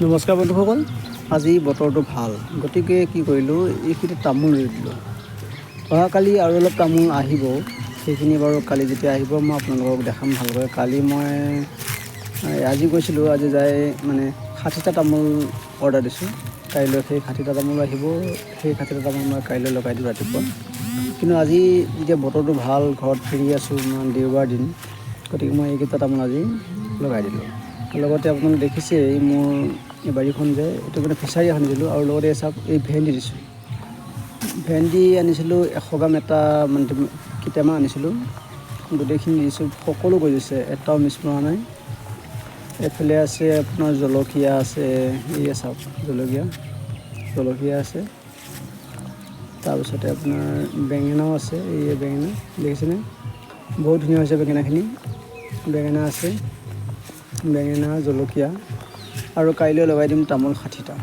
নমস্কাৰ বন্ধুসকল, আজি বতৰটো ভাল, গতিকে কি কৰিলোঁ, এইখিনি তামোল ৰুই দিলোঁ। অহাকালি আৰু অলপ তামোল আহিব, সেইখিনি বাৰু কালি যেতিয়া আহিব মই আপোনালোকক দেখাম ভালকৈ। কালি মই আজি গৈছিলোঁ, আজি যাই মানে 60টা তামোল অৰ্ডাৰ দিছোঁ। কাইলৈ সেই 60টা তামোল আহিব, সেই 60টা তামোল মই কাইলৈ লগাই দিওঁ ৰাতিপুৱা। কিন্তু আজি যেতিয়া বতৰটো ভাল, ঘৰত ফ্ৰী আছোঁ, দেওবাৰ দিন, গতিকে মই এইকেইটা তামোল আজি লগাই দিলোঁ। লগতে আপোনালোকে দেখিছে মোৰ এই বাৰীখন যে এইটো মানে ফিচাৰী আনিছিলোঁ, আৰু লগতে চাওক এই ভেন্দি দিছোঁ। ভেন্দি আনিছিলোঁ 100 গ্ৰাম এটা মানে কেইটামান আনিছিলোঁ, গোটেইখিনি দিছোঁ, সকলো গজিছে, এটাও মিছ মৰা নাই। এইফালে আছে আপোনাৰ জলকীয়া আছে, এই চাওক জলকীয়া আছে। তাৰপিছতে আপোনাৰ বেঙেনাও আছে, এই বেঙেনা দেখিছেনে, বহুত ধুনীয়া হৈছে বেঙেনাখিনি। বেঙেনা আছে, বেঙেনা, জলকীয়া, আৰু কাইলৈ লগাই দিম তামোল 60টা।